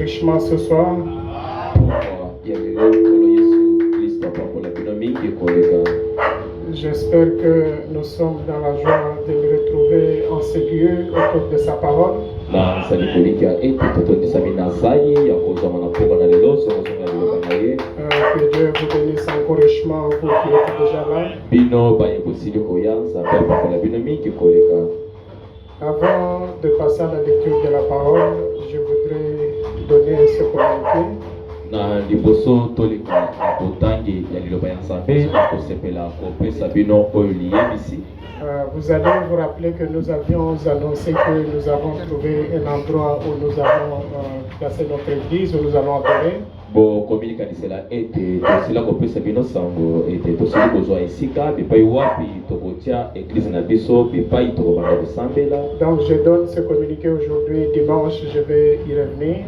richement ce soir. J'espère que nous sommes dans la joie de nous retrouver en ce lieu autour de sa parole. Que Dieu vous bénisse encore richement, vous qui êtes déjà là. Avant de passer à la lecture de la parole, je voudrais donner ce communiqué. Vous allez vous rappeler que nous avions annoncé que nous avons trouvé un endroit où nous avons placé notre église, où nous allons adorer. Donc je donne ce communiqué aujourd'hui, dimanche, je vais y revenir.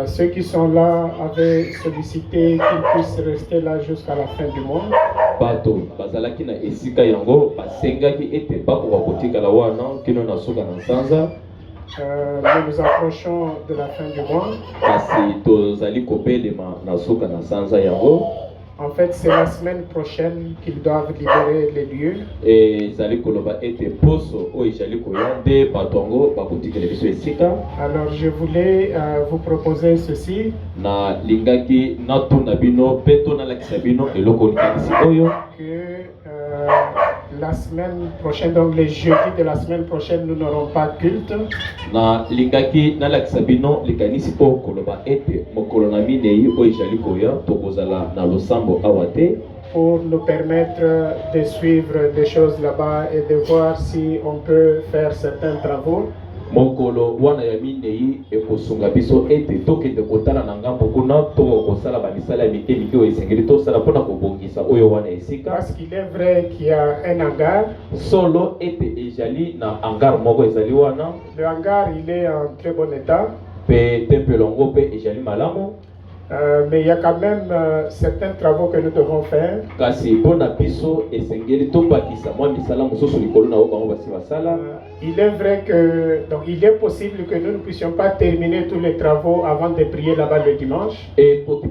Ceux qui sont là avaient sollicité qu'ils puissent rester là jusqu'à la fin du mois. Nous nous approchons de la fin du mois. En fait, c'est la semaine prochaine qu'ils doivent libérer les lieux. Alors, je voulais vous proposer ceci. Que la semaine prochaine, donc les jeudis de la semaine prochaine, nous n'aurons pas culte. Pour nous permettre de suivre des choses là-bas et de voir si on peut faire certains travaux. Mokolo wana ya minei ekosunga biso ete tokende kotala na ngambo kuna toko kosala bamisala ya mike mike oyo esengeli tosala mpona kobongisa oyo wana esika. Parce qu'il est vrai qu'il y a un hangar. Solo ete ezali na hangar moko ezali wana. Le hangar il est en très bon état. Pe tempelongo pe ezali malamu. Mais il y a quand même certains travaux que nous devons faire. Il est vrai que donc il est possible que nous ne puissions pas terminer tous les travaux avant de prier là-bas le dimanche. Alors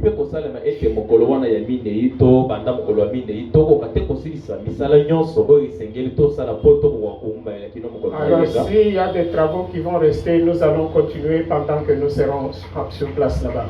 s'il y a des travaux qui vont rester, nous allons continuer pendant que nous serons sur place là-bas.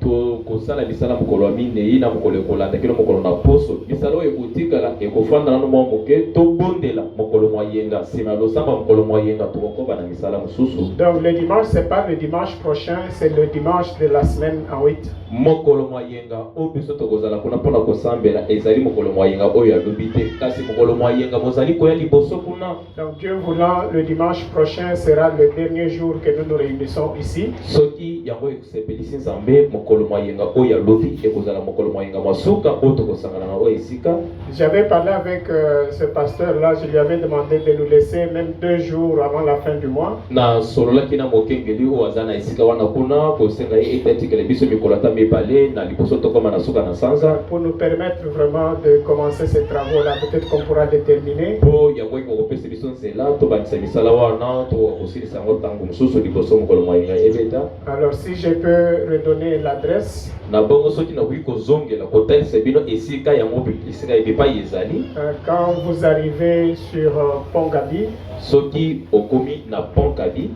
To kosala misala mokolo wa minei na mokolo kolanda kino mokolo na poso misala ekotikala ekofanda na mo moke to bondela mokolo moyenga sima losamba mokolo moyenga to kokoba na misala mususu. Donc le dimanche c'est pas le dimanche prochain, c'est le dimanche de la semaine en 8. Mokolo moyenga o biso to kozala kuna pona kosambela ezali mokolo moyenga oyo alobite kasi mokolo moyenga mozali ko ya liboso kuna. Donc Dieu voulant, le dimanche prochain sera le dernier jour que nous nous réunissons ici. Soki yango ekusepelisi nzambe mokolo moyenga oyo alobi ekozala mokolo moyenga masuka oyo tokosangana na oyo esika. J'avais parlé avec ce pasteur là, je lui avais demandé de nous laisser même 2 jours avant la fin du mois. Na sololaki na mokengeli oyo aza na esika wana kuna kosenga ye etatikele biso mikolo ata mibale na liboso tokoma na suka na sanza. Pour nous permettre vraiment de commencer ces travaux là, peut-être qu'on pourra les terminer. Po yango ekopesa biso nzela tobandisa misala wana tokosilisa yango ntango mosusu liboso mokolo moyenga ebeta. Alors si je peux redonner l'adresse. Na bongo soki na kuyi kozongela kotalisa bino esika yango esika epai ezali. Quand vous arrivez sur Pont Gabi, soki okomi na Pont Gabi,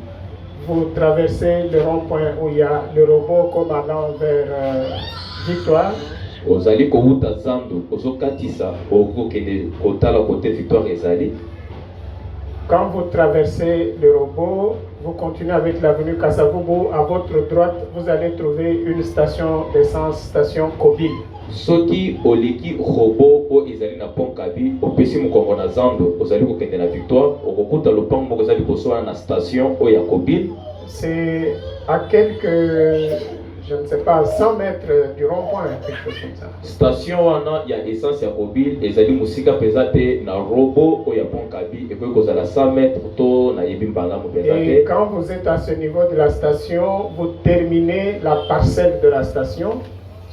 vous traversez le rond-point où il y a le robot comme allant vers Victoire. Ozali kouta zando ozokatisa okokende kotala côté Victoire ezali. Quand vous traversez le robot, vous continuez avec l'avenue Kasavubu. À votre droite, vous allez trouver une station d'essence, station Kobil. Soki oleki robot o ezali na Pont Kabi, opesi mukongo na zando, ozali kokende na Victoire, okokuta lopango moko ezali kosola na station o ya Kobil. C'est à quelques, je ne sais pas, 100 mètres du rond-point, quelque chose comme ça. Station wana ya essence ya Kobil ezali musika pesate na robot o ya Pont Kabi et puis kozala 100 mètres to na yebi mbanga mo pesate. Et quand vous êtes à ce niveau de la station, vous terminez la parcelle de la station.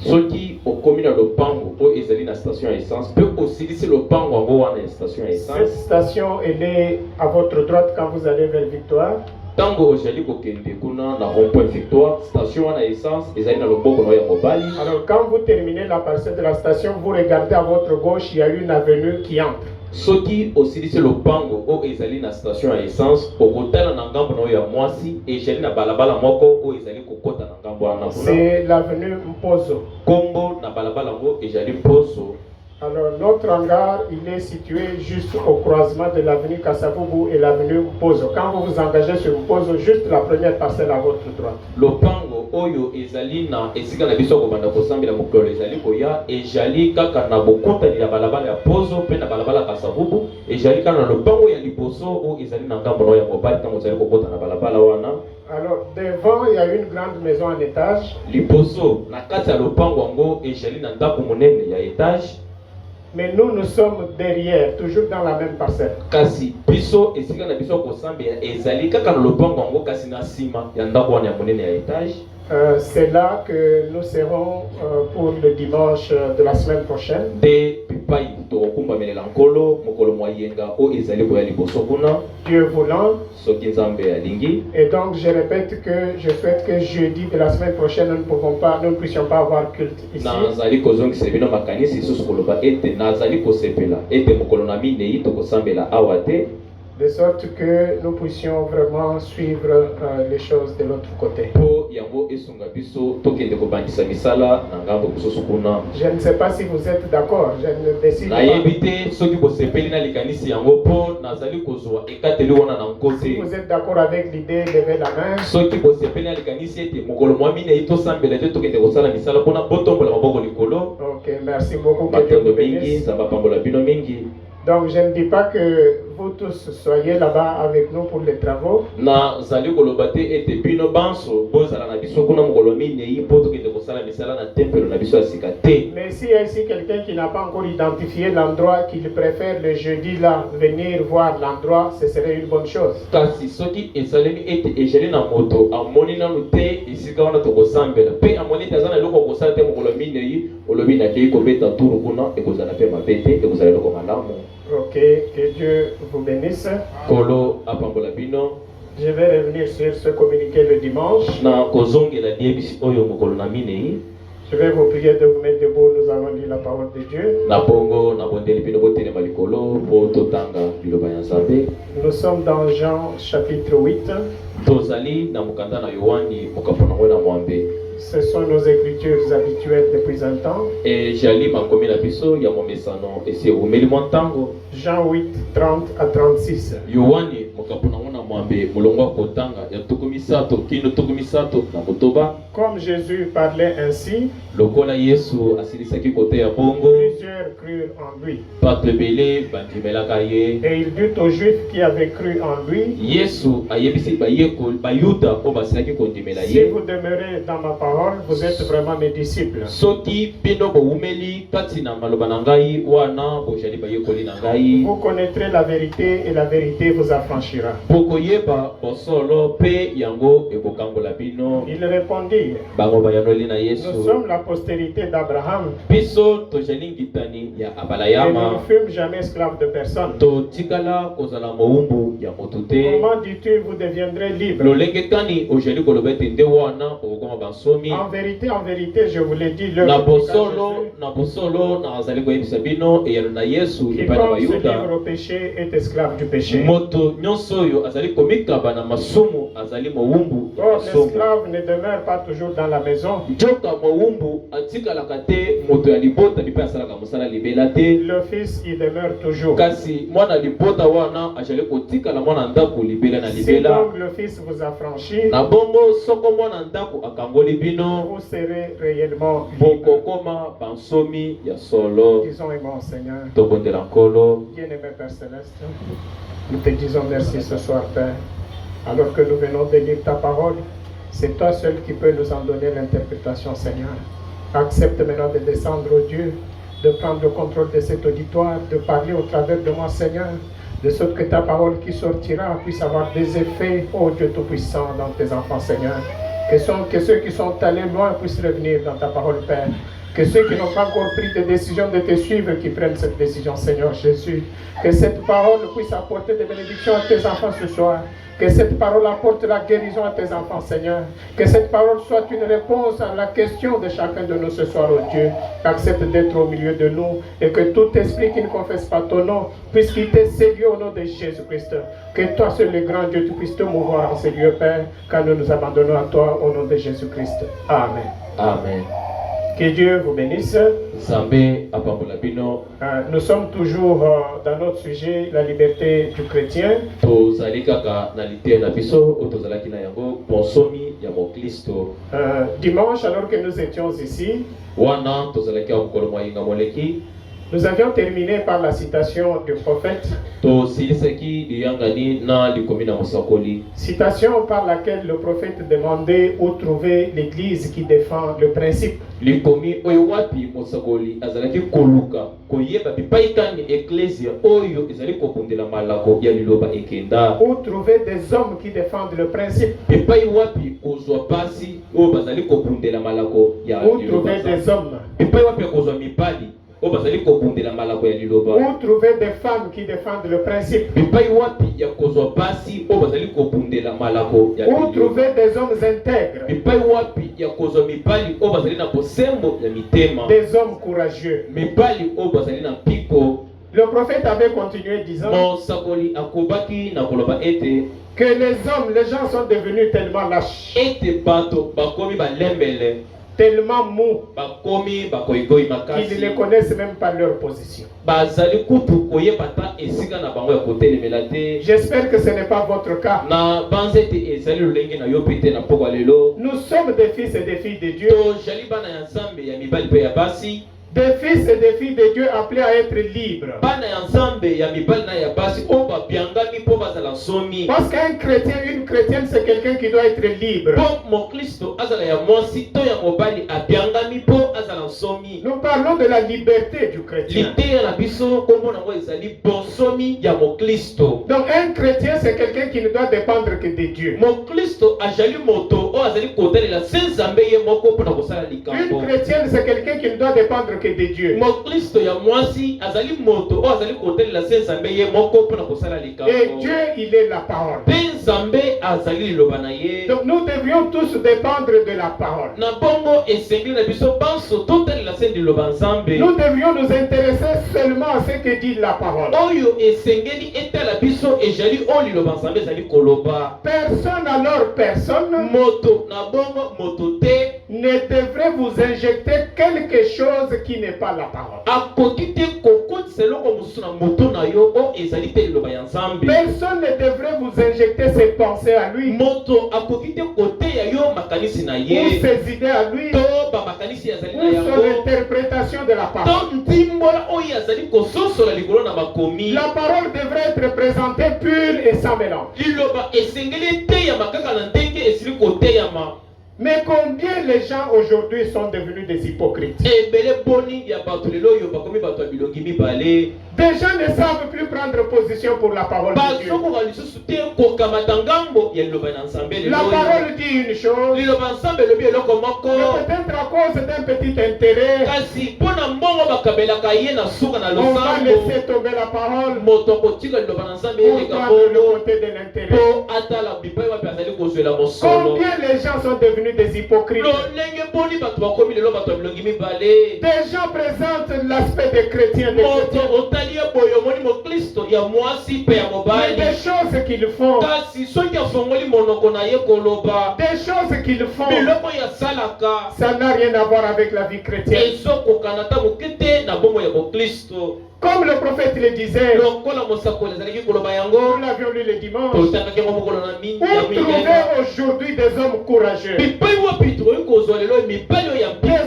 Ceux qui ont commis dans le pango, ils allaient dans la station à essence, peut aussi laisser le pango en haut à la station à essence. Cette station, elle est à votre droite quand vous allez vers Victoire. Tango aujourd'hui kokende kuna na rond-point Victoire, station à essence, ils allaient dans le boko na ya mobali. Alors quand vous terminez la parcelle de la station, vous regardez à votre gauche, il y a une avenue qui entre. Ceux qui aussi laissent le pango, ils allaient dans la station à essence, au côté na ngambo na ya mwasi, et j'allais na balabala moko, ils allaient kokota na ngambo na kuna. C'est l'avenue Mpozo. Kombo na balabala moko, et j'allais Mpozo. Alors, notre hangar, il est situé juste au croisement de l'avenue Kassavubu et l'avenue Mpozo. Quand vous vous engagez sur Mpozo, juste la première parcelle à votre droite. Le pango, oyo, ezali na esika na biso kobanda kosambela mokolo ezali koya, ezali kaka na bokota ya balabala ya Pozo, pe na balabala Kassavubu, ezali kaka na le pango ya liboso, o ezali na ngambo ya mobali, tango ezali kokota na balabala wana. Alors, devant, il y a une grande maison en étage. Liboso, na kati ya le pango ango, ezali na ndako monene ya étage. Mais nous sommes derrière, toujours dans la même parcelle. Kasi biso esika na biso kosambela ezali kaka na lopango ango kasi na sima ya ndako wana ya monene ya étage. C'est là que nous serons pour le dimanche de la semaine prochaine. Dieu voulant. Et donc je répète que je souhaite que jeudi de la semaine prochaine nous ne puissions pas avoir culte ici. De sorte que nous puissions vraiment suivre les choses de l'autre côté. Je ne sais pas si vous êtes d'accord, je ne décide pas. Si vous êtes d'accord avec l'idée, levez la main. Ok, merci beaucoup. Que Dieu vous bénisse. Donc je ne dis pas que vous tous soyez là-bas avec nous pour les travaux. Mais s'il y a ici quelqu'un qui n'a pas encore identifié l'endroit, qu'il préfère le jeudi là venir voir l'endroit, ce serait une bonne chose. Ok, que Dieu vous bénisse. Je vais revenir sur ce communiqué le dimanche. Je vais vous prier de vous mettre debout, nous allons lire la parole de Dieu. Nous sommes dans Jean chapitre 8. Ce sont nos écritures habituelles depuis un temps. Jean 8, 30 à 36. Comme Jésus parlait ainsi, plusieurs crurent en lui. Et il dit aux Juifs qui avaient cru en lui, si vous demeurez dans ma parole, vous êtes vraiment mes disciples. Vous connaîtrez la vérité et la vérité vous affranchira. Il répondit, nous sommes la postérité d'Abraham et nous ne fûmes jamais esclaves de personne. Comment dis-tu vous deviendrez libres? En vérité, je vous l'ai dit, le quiconque se livre au péché est esclave du péché. Or, l'esclave ne demeure pas toujours dans la maison. Le fils y demeure toujours. Si donc le fils vous affranchit, vous serez réellement libre. Disons aimons Seigneur. Bien-aimé Père Céleste, nous te disons merci ce soir, Père. Alors que nous venons de lire ta parole, c'est toi seul qui peux nous en donner l'interprétation, Seigneur. Accepte maintenant de descendre, oh Dieu, de prendre le contrôle de cet auditoire, de parler au travers de moi, Seigneur, de sorte que ta parole qui sortira puisse avoir des effets, oh Dieu Tout-Puissant, dans tes enfants, Seigneur. Que ceux qui sont allés loin puissent revenir dans ta parole, Père. Que ceux qui n'ont pas encore pris de décision de te suivre, qui prennent cette décision, Seigneur Jésus. Que cette parole puisse apporter des bénédictions à tes enfants ce soir. Que cette parole apporte la guérison à tes enfants, Seigneur. Que cette parole soit une réponse à la question de chacun de nous ce soir, oh Dieu. Accepte d'être au milieu de nous et que tout esprit qui ne confesse pas ton nom puisse quitter ces lieux au nom de Jésus-Christ. Que toi, seul le grand Dieu, tu puisses te mouvoir en ces lieux, Père, quand nous nous abandonnons à toi au nom de Jésus-Christ. Amen. Amen. Que Dieu vous bénisse. Nous sommes toujours dans notre sujet, la liberté du chrétien. Dimanche, alors que nous étions ici, nous avions terminé par la citation du prophète. Citation par laquelle le prophète demandait où trouver l'église qui défend le principe. Où trouver des hommes qui défendent le principe. Où trouver des hommes. Où trouver des femmes qui défendent le principe. Où trouver des hommes intègres. Des hommes courageux. Le prophète avait continué disant que les gens sont devenus tellement lâches, tellement mous, qu'ils ne connaissent même pas leur position. J'espère que ce n'est pas votre cas. Nous sommes des fils et des filles de Dieu. Des fils et des filles de Dieu appelés à être libres. Parce qu'un chrétien, une chrétienne, c'est quelqu'un qui doit être libre. Nous parlons de la liberté du chrétien. Donc un chrétien, c'est quelqu'un qui ne doit dépendre que de Dieu. Une chrétienne, c'est quelqu'un qui ne doit dépendre que de Dieu. Et Dieu, il est la parole. Donc nous devrions tous dépendre de la parole. Nous devrions nous intéresser seulement à ce que dit la parole. Personne alors, personne ne devrait vous injecter quelque chose qui n'est pas la parole. Personne ne devrait vous injecter ses pensées à lui, ou ses idées à lui, ou son interprétation de la parole. La parole devrait être présentée pure et sans mélange. Mais combien les gens aujourd'hui sont devenus des hypocrites? Des gens ne savent plus prendre position pour la parole de Dieu. La parole dit une chose, mais peut-être à cause d'un petit intérêt, on va laisser tomber la parole pour prendre le côté de l'intérêt. Combien les gens sont devenus des hypocrites? Des gens présentent l'aspect des chrétiens, des des choses qu'ils font, ça n'a rien à voir avec la vie chrétienne. Comme le prophète le disait, nous l'avions lu le dimanche, où trouver aujourd'hui des hommes courageux, des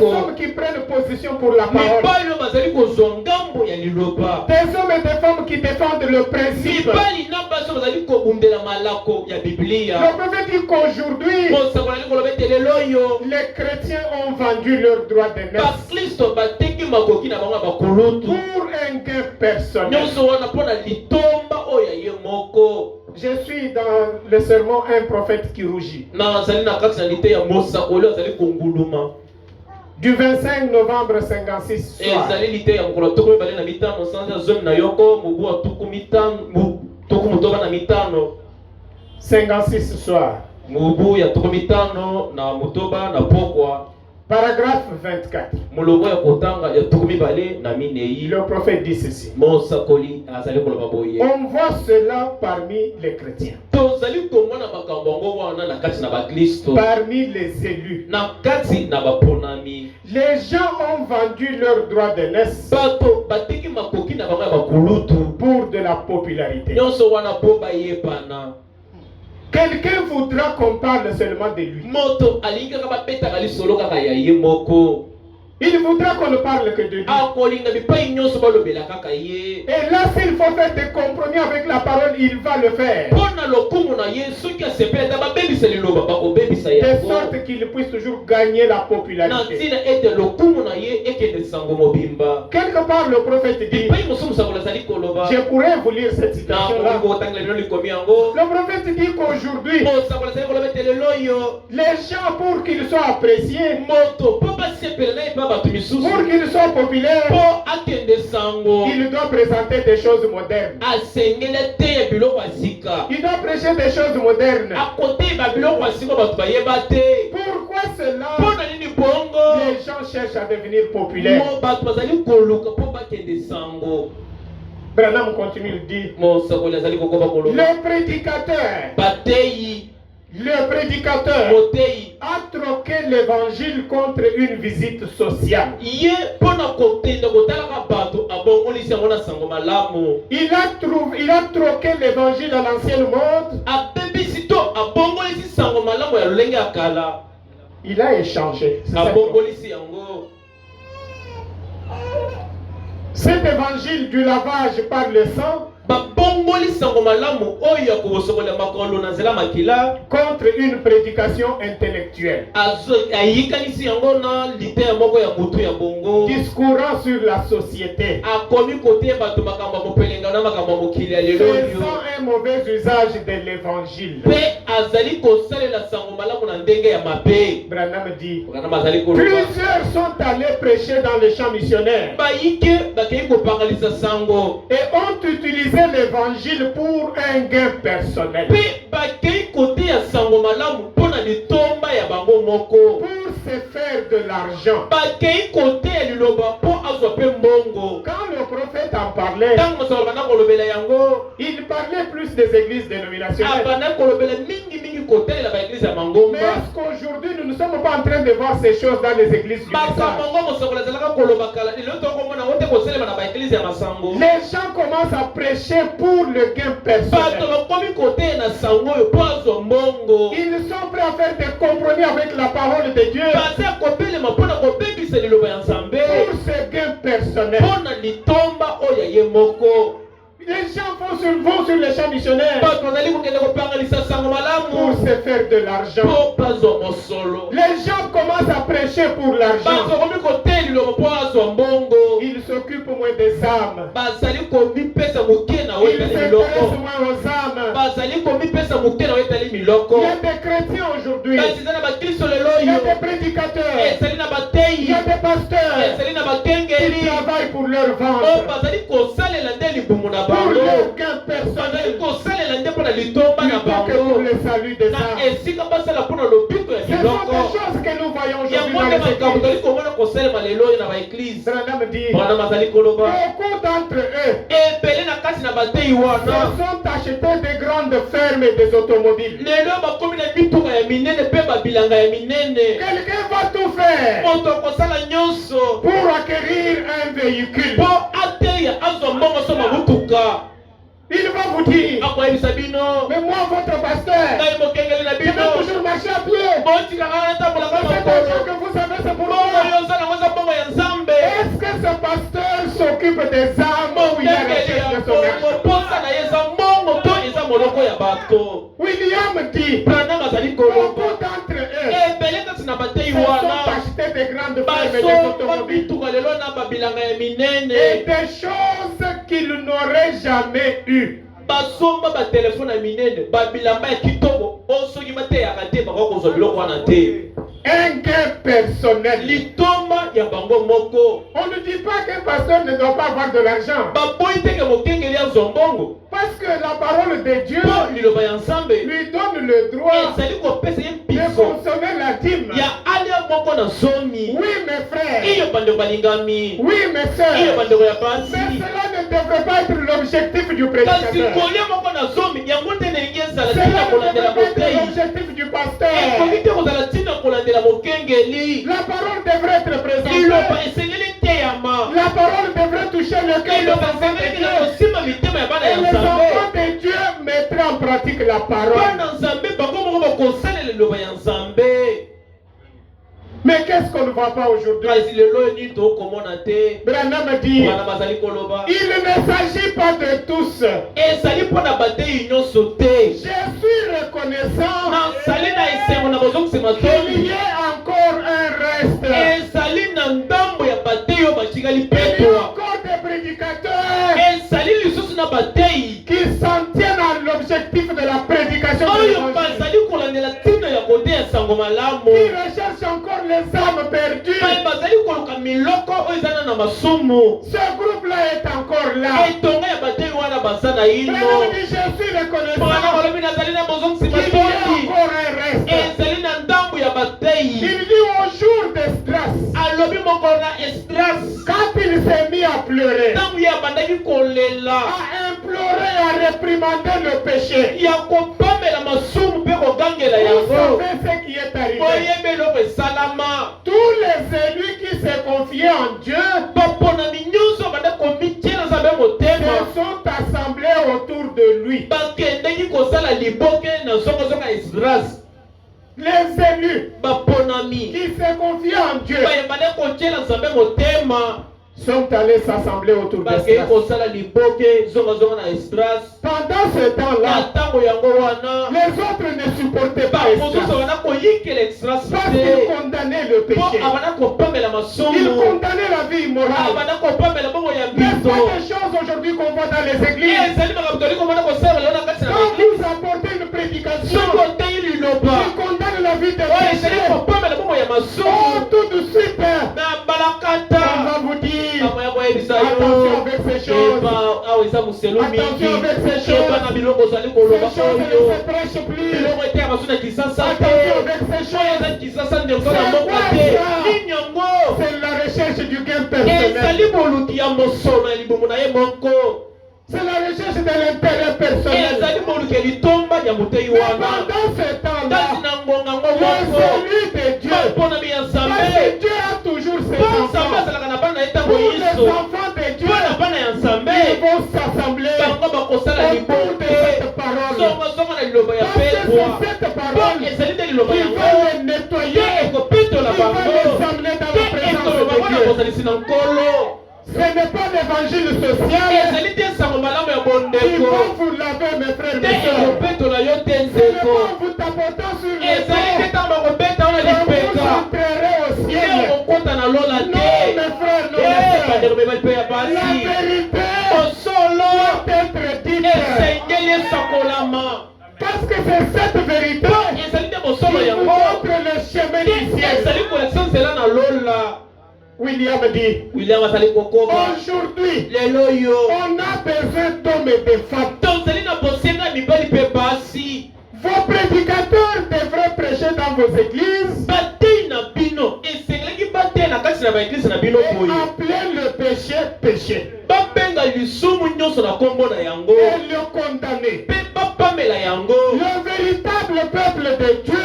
hommes qui prennent position pour la parole, des hommes et des femmes qui défendent le principe. Le prophète dit qu'aujourd'hui, les chrétiens ont vendu leur droit de naissance pour un gain personnel. Je suis dans le sermon Un prophète qui rougit. Du 25 novembre 56 soir. 56 soir. Paragraphe 24. Le prophète dit ceci. On voit cela parmi les chrétiens. Parmi les élus. Les gens ont vendu leur droit d'aînesse pour de la popularité. Quelqu'un voudra qu'on parle seulement de lui. Il voudra qu'on ne parle que de lui. Et là, s'il faut faire des compromis avec la parole, il va le faire. De sorte qu'il puisse toujours gagner la popularité. Quelque part, le prophète dit, je pourrais vous lire cette citation-là. Le prophète dit qu'aujourd'hui, les gens, pour qu'ils soient appréciés, pour qu'ils soient populaires, il doit présenter des choses modernes. Il doit prêcher des choses modernes. Pourquoi cela? Les gens cherchent à devenir populaires. Branham continue, il dit, le prédicateur a troqué l'évangile contre une visite sociale. Il a troqué l'évangile à l'ancienne mode. Il a échangé. Cet évangile du lavage par le sang contre une prédication intellectuelle discourant sur la société, faisant un mauvais usage de l'évangile. Branham dit, plusieurs sont allés prêcher dans les champs missionnaires et ont utilisé l'évangile pour un gain personnel, pour se faire de l'argent. Quand le prophète en parlait, il parlait plus des églises dénominationnelles. Mais est-ce qu'aujourd'hui nous ne sommes pas en train de voir ces choses dans les églises du message? Les gens commencent à prêcher pour le gain personnel. Ils sont prêts à faire des compromis avec la parole de Dieu pour ce gain personnel. Les gens vont sur les champs missionnaires pour se faire de l'argent. Les gens commencent à prêcher pour l'argent. Ils s'occupent moins des âmes. Ils s'intéressent moins aux âmes. Il y a des chrétiens aujourd'hui. Il y a des prédicateurs. Il y a des pasteurs qui travaillent pour leur ventre, pour leur gain personnel, plutôt que pour le salut des âmes. Ce sont des choses que nous voyons aujourd'hui dans les églises. Branham dit, beaucoup d'entre eux se sont achetés des grandes fermes et des automobiles. Quelqu'un va tout faire pour acquérir un véhicule. Il va vous dire, mais moi, votre pasteur, je vais toujours marcher à pied. C'est l'argent que vous avez, c'est pour moi. Est-ce que ce pasteur s'occupe des âmes ou il a recherché de son argent? William dit, beaucoup d'entre eux se sont achetés des grandes fermes et des automobiles et des choses qu'ils n'auraient jamais eu. Basomba ba téléphone à minene, ba bilamba ya kitoko, osoki mate ya kate ba ko zo biloko wana te. Un gain personnel. Litoma ya bango moko. On ne dit pas qu'un pasteur ne doit pas avoir de l'argent. Ba boite ke mokenge ya zombongo. Parce que la parole de Dieu lui donne le droit de consommer la dîme. Oui, mes frères. Oui, mes sœurs. Mais cela ne devrait pas être l'objectif du prédicateur. Cela ne devrait pas être l'objectif du pasteur. La parole devrait être présentée. La parole devrait toucher le cœur de l'enfant de Dieu. Et les enfants de Dieu mettraient en pratique la parole. Mais qu'est-ce qu'on ne voit pas aujourd'hui? Branham dit, il ne s'agit pas de tous. Je suis reconnaissant qu'il y ait encore un reste. Il y a encore des prédicateurs qui s'en tiennent à l'objectif de la prédication de l'évangile, qui recherchent encore les âmes perdues. Ce groupe-là est encore là. Branham dit, je suis reconnaissant qu'il y a encore un reste. Il dit au jour d'Esdras, quand il s'est mis à pleurer, à implorer, à réprimander le péché, vous savez ce qui est arrivé. Tous les élus qui se confiaient en Dieu se sont assemblés autour de lui. Les élus qui se confiaient en Dieu sont allés s'assembler autour d'Esdras. Pendant ce temps-là, les autres ne supportaient pas Esdras parce qu'ils condamnaient le péché. Ils condamnaient la vie immorale. N'est-ce pas des choses aujourd'hui qu'on voit dans les églises? Quand vous apportez une prédication qui condamne la vie des péchés, tout de suite, on va vous dire attention avec ces choses. Attention avec ces choses. Ces choses ne se prêchent plus. Attention avec ces choses. C'est la recherche du gain personnel. C'est la recherche de l'intérêt personnel. Mais pendant ce temps-là, le salut de Dieu, parce que Dieu a toujours ses enfants. Pour les enfants de Dieu, ils vont s'assembler autour de cette parole. Parce que c'est cette parole qui va les nettoyer, qui va les amener dans la présence de Dieu. Ce n'est pas l'évangile social qui va vous laver, mes frères et mes sœurs. Ce n'est pas vous tapotant sur les dos que vous entrerez au ciel. Non, mes frères, non, mes sœurs. La vérité doit être dite. Parce que c'est cette vérité qui vous montre le chemin du ciel. William dit, aujourd'hui, on a besoin d'hommes et de femmes. Vos prédicateurs devraient prêcher dans vos églises et appeler le péché péché et le condamner. Le véritable peuple de Dieu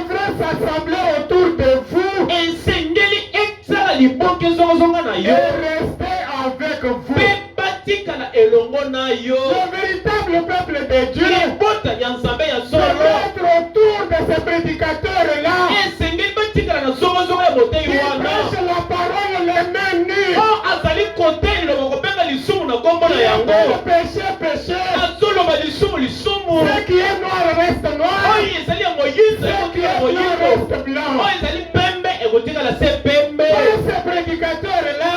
devrait s'assembler autour de vous et rester avec vous. Le véritable peuple de Dieu devrait être autour de ces prédicateurs-là qui prêchent la parole les mains nues. Le péché, péché. Ce qui est noir reste noir. Ce qui est blanc reste blanc. Ces prédicateurs-là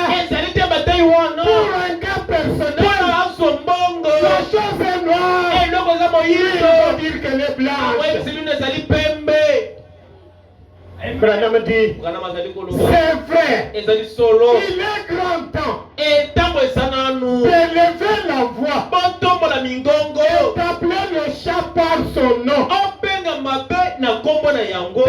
chose est noire, Et le cosa il moyindo. va dire qu'elle est Ah ouais, blanche. c'est l'une des ali pembe. Branham dit, Branham azali koloba. c'est vrai, Ezali solo. il est grand temps Et tango esananu. d'élever la voix, Bontombo la mingongo. d'appeler le chat par son nom, Openga mabe na kombo na yango.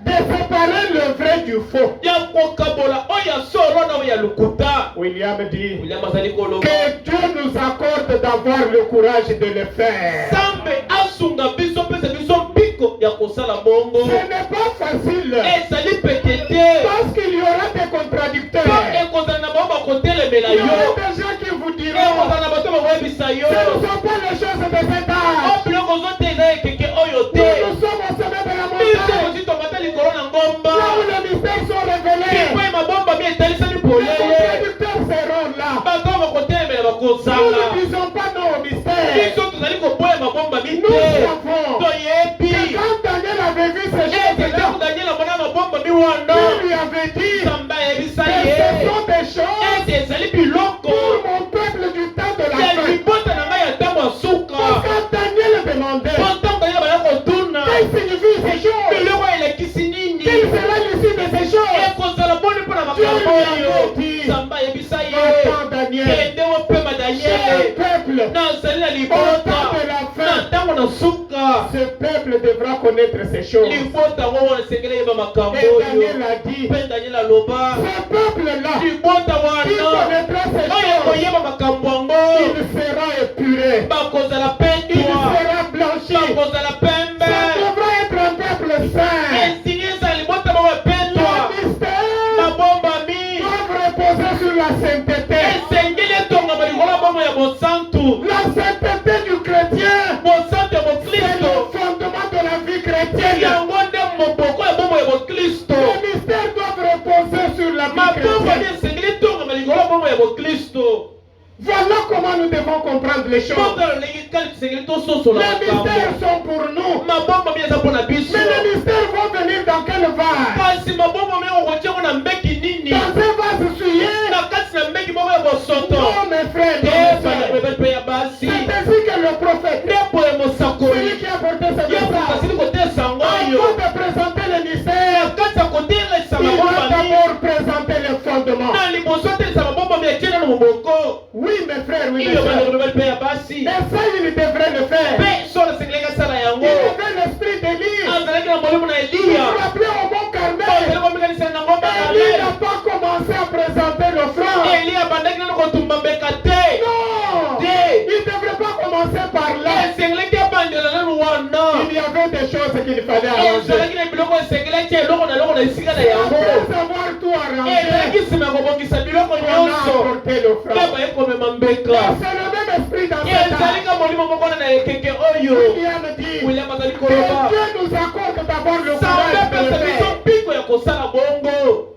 de séparer le vrai du faux. Ya kokabola oya solo na oya lukuta. William dit William azali koloba. que Dieu nous accorde d'avoir le courage de le faire. Sambe asunga biso pesa biso mpiko ya kosala bongo. Ce n'est pas facile Ezali petete. parce qu'il y aura des contradicteurs. Ekozala na bao bakotelemela Il y aura yo. des gens qui vous diront Ekozala na bato bakoyebisa yo. ce ne sont pas les choses de cet âge. Biloko ozoteza ekeke oyo Nous, te. nous sommes au sommet de la Biso montagne, kozitongata likolo na ngomba. là où les mystères sont révélés. Kikwai mabomba mi etalisami Les polele. contradicteurs seront là. Bato bakotelemela Nous bakozala. ne disons pas non au mystère. Biso tozali koboya mabomba mi Nous te. savons Toyebi. que quand Daniel avait vu ces Ete choses-là, ntango Daniel amona mabomba mi wana. Dieu lui avait dit Nzambe ayebisa que ce ye. sont des choses Ete ezali biloko. pour mon peuple du temps de la Ya fin. libota na ngai ya ntango ya Parce suka. que Daniel demandait Po ntango Daniel baya kotuna. quelle signifie ces choses, Biloko elekisi nini? quelle sera l'issue de ces choses. Ekozala boni mpo na makambo Dieu lui oyo. avait dit, Nzambe ayebisa ye. Attends Daniel, Kende wopema cher Daniele. peuple, Nazali na au libota. temps de la Na fin, ntango na suka. ce peuple devra connaître ces choses. Libota ngo wana esengeli yeba makambo Et oyo. Daniel a dit, Mpe Daniel aloba. ce peuple-là, Libota qui wana. connaîtra ces Oyo choses, koyeba makambo yango. il sera épuré, Bakozala il pendwa. sera blanchi. Bakozala pembe. Ça devra être un peuple saint. Esingi ezala libota moko ependwa. Les mystères Mabomba mi. doivent reposer sur la sainteté. Esengeli etongama likolo ya bongo ya bosantu. La sainteté du chrétien, Bosantu ya c'est boklisto. le fondement de la vie chrétienne. Yango nde moboko ya bongo ya boklisto. Les mystères doivent reposer sur la vie Mabomba mi chrétienne. esengeli etongama likolo ya bongo ya boklisto. Voilà comment nous devons comprendre les choses. Botala ndenge kali tisengeli tososola Les mystères makambo. sont pour nous. Mabomba mi eza mpona biso. Mais les mystères vont venir dans quelle vase? Kasi mabomba mi okotiango na mbeki nini? Dans un vase souillé? Na kati na mbeki moko ya bosoto. Non, mes frères, non, Te mes bana sœurs. rebele mpe ya basi. C'est ainsi que le prophète, Nde boye mosakoli. celui qui a porté ce Ye message, asili kotesa yango oyo. avant de présenter les mystères, Na kati ya kotelesa il mabomba va mi. d'abord présenter les fondements. Na liboso atelesa mabomba mi etie nano moboko. Oui, mes frères, oui, mes Iyo bana sœurs. rebele mpe ya basi. Et ça, il devrait le faire. Mpe solo asengelaki asala Il yango. avait l'esprit d'Élie. Azalaki na molimo na Il Eliya. se rappelait au mont Bazali Carmel. komikanisana na ngomba ya Élie Karmeli. n'a pas commencé à présenter l'offrande. Eliya abandaki nano kotumba mbeka te. Non! Te. Il ne devrait pas commencer par là. Esengelaki abandela nano wana. Il y avait des choses qu'il fallait arranger. Ezalaki na biloko esengelaki eloko na eloko na esika na yango. Après avoir tout arrangé, Ezalaki nsima ya kobongisa biloko on a nyonso. apporté Nde l'offrande. baye komema mbeka. C'est le même esprit dans cette Ezali ka molimo moko wana na ekeke oyo. William dit William azali que koloba. Dieu nous accorde d'avoir le Nzambe courage de apesa le biso faire. mpiko ya kosala bongo.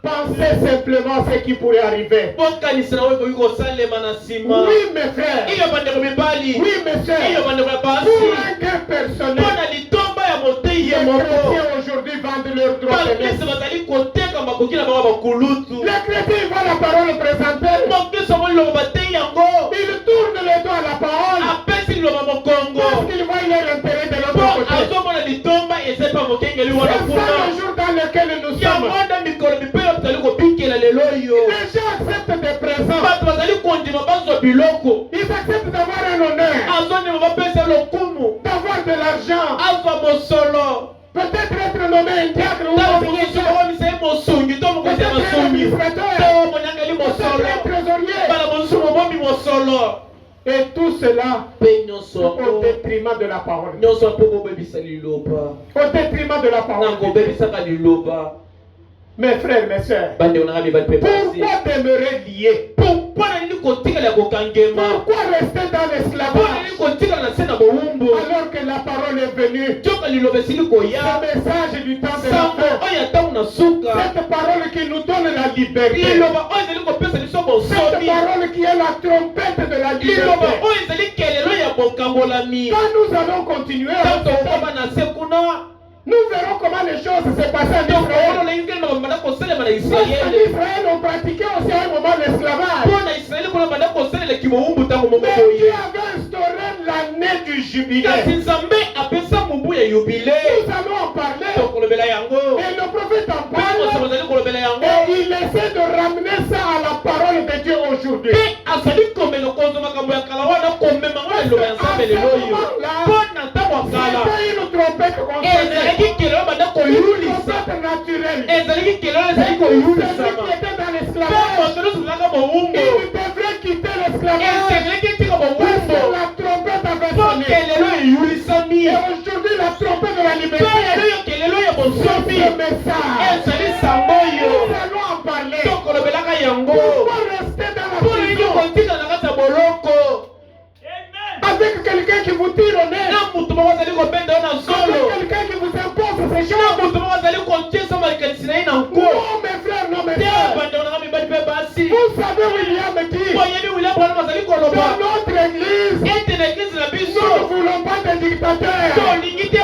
Pensez simplement ce qui pourrait arriver. Bokanisa na oyo ekoki kosalema na nsima. Oui, mes frères. Iyo bandeko mibali. Oui, mes Iyo sœurs. bandeko ya basi. Pour un gain personnel, Mpona litomba ya motei les ye moko. chrétiens aujourd'hui vendent leurs droits de bakristo naissance. bazali koteka makoki na bango bakulutu. Les chrétiens voient la parole présentée. bakristo yango liloba batei yango. Ils tournent le dos à la parole apesi liloba mokongo. parce qu'ils voient leur intérêt de po l'autre côté. azomona litomba eza epa mokengeli wana C'est ça le kuna. jour dans lequel nous sommes. yango nde mikolo mipelo tozali kobikela lelo oyo. Les gens acceptent des présents. bato bazali kondima bazwa biloko. Ils acceptent d'avoir un honneur, azondima bapesa lokumu. d'avoir de l'argent. azwa mosolo. Peut-être être nommé un diacre ou un tala mokosi ministre. bakomisa ye mosungi to mokosi ya Peut-être un masungi. administrateur. to monyangeli Peut-être mosolo. un trésorier. bala mosusu mobomi mosolo. Et tout cela mpe nyonso au yango détriment de la parole. nyonso mpo kobebisa liloba. Au détriment de la na parole. kobebisaka liloba. Mes frères, mes sœurs, bandeko nanga mibali mpe basi. pourquoi demeurer lié? mpona nini kotikala ya kokangema. Pourquoi rester dans mpona l'esclavage nini kotikala na se na bowumbu. alors que la parole est venue? joka liloba esili Le koya. message du temps de la sango fin. oyo ntango na suka. Cette parole qui nous donne la liberté. liloba oyo ezali kopesa biso Cette bosomi. parole qui est la trompette de la liloba liberté. oyo ezali kelelo ya bokambolami. Quand nous allons continuer à ntango rester, tokoma na se kuna. Nous verrons comment les choses se passaient en Israël. En Israël, on pratiquait aussi à un moment l'esclavage. Mais Dieu avait instauré l'année du jubilé. Nous allons en parler. Et le prophète en parle. Et il essaie de ramener ça à la parole de Dieu aujourd'hui. C'était une trompette qu'on faisait. Une trompette naturelle. Celui qui était dans l'esclavage, il devrait quitter l'esclavage. Parce que la trompette avait sonné. Et aujourd'hui, la trompette de la liberté, c'est le message. Nous allons en parler. Pourquoi rester dans la prison avec quelqu'un qui vous tire au nez, avec quelqu'un qui vous impose ces choses? Non, mes frères, non, mes frères. Vous savez, William dit, dans notre église, nous ne voulons pas de dictateurs. Dans l'église de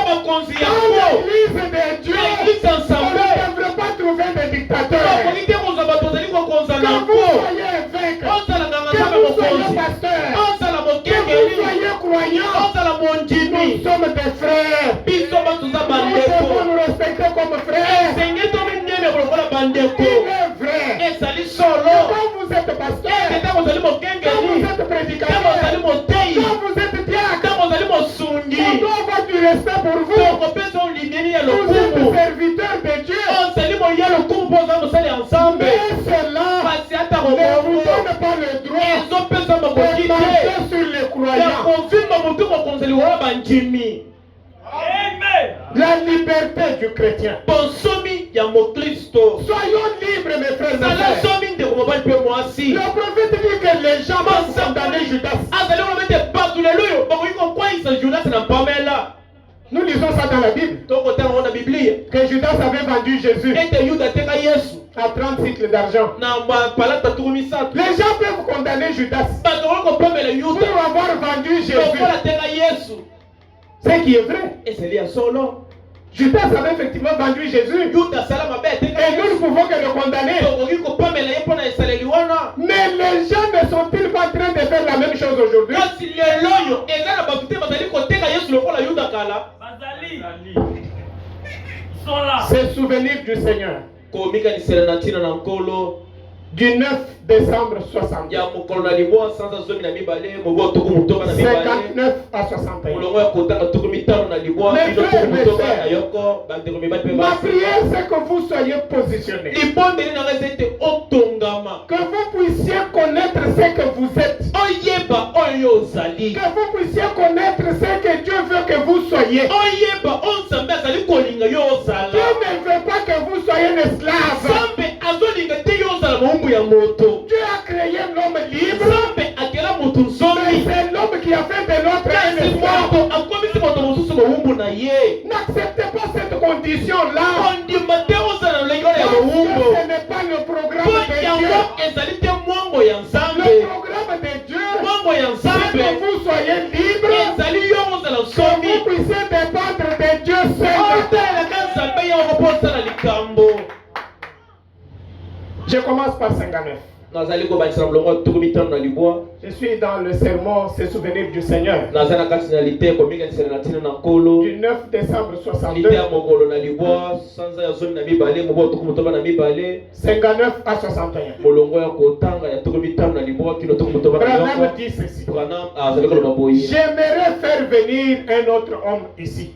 Dieu, on ne devrait pas trouver de dictateurs. Que vous soyez évêque, que vous soyez pasteur, que vous soyez croyants, nous sommes des frères. Nous devons nous respecter comme frères. Il est vrai. Quand vous êtes pasteur, quand vous êtes prédicateur, quand vous êtes diacre, on doit avoir du respect pour vous. Vous êtes serviteurs de Dieu. Mais cela ne vous donne pas le droit de marcher sur les croyants. La liberté du chrétien. Soyons libres, mes frères et sœurs. Le prophète dit que les gens vont condamner Judas. Nous lisons ça dans la Bible. Que Judas avait vendu Jésus à 30 cycles d'argent. Les gens peuvent condamner Judas pour avoir vendu Jésus. Ce qui est vrai. Judas avait effectivement vendu Jésus. Et nous ne pouvons que le condamner. Mais les gens ne sont-ils pas en train de faire la même chose aujourd'hui? C'est souvenir du Seigneur. Du 9 décembre 60. 59 à 61. Ma prière, c'est que vous soyez positionnés. Que vous puissiez connaître ce que vous êtes. Que vous puissiez connaître ce que Dieu veut que vous soyez. Dieu ne veut pas que vous soyez un esclave. Dieu a créé l'homme libre. Mais c'est l'homme qui a fait de l'autre un esclave. N'acceptez pas cette condition-là. Ce n'est pas le programme de Dieu. Le programme de Dieu, c'est que vous soyez libres, que vous puissiez dépendre de Dieu seul. Je commence par 59. Je suis dans le sermon, c'est souvenir du Seigneur. Du 9 décembre 62. 59 à 61. Branham dit ceci. J'aimerais faire venir un autre homme ici.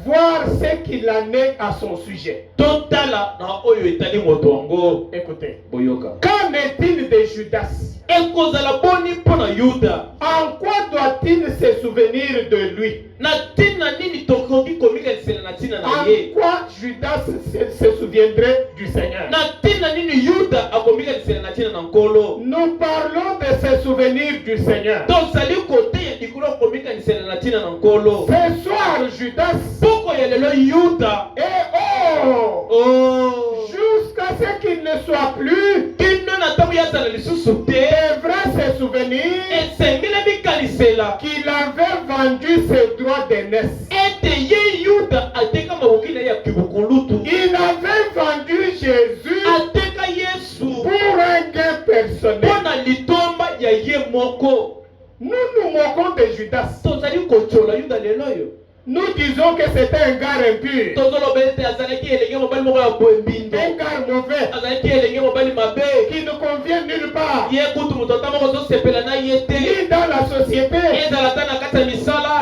Voir ce qu'il en est à son sujet. Écoutez. Qu'en est-il de Judas? En quoi doit-il se souvenir de lui? En quoi Judas se souviendrait du Seigneur? Nous parlons de se souvenir du Seigneur. Ce soir, Judas jusqu'à ce qu'il ne soit plus, devra se souvenir qu'il avait vendu ses droits d'aînesse. Il avait vendu Jésus pour un gain personnel. Nous nous moquons de Judas. Nous disons que c'était un gars impur, un gars mauvais, qui ne convient nulle part, ni dans la société,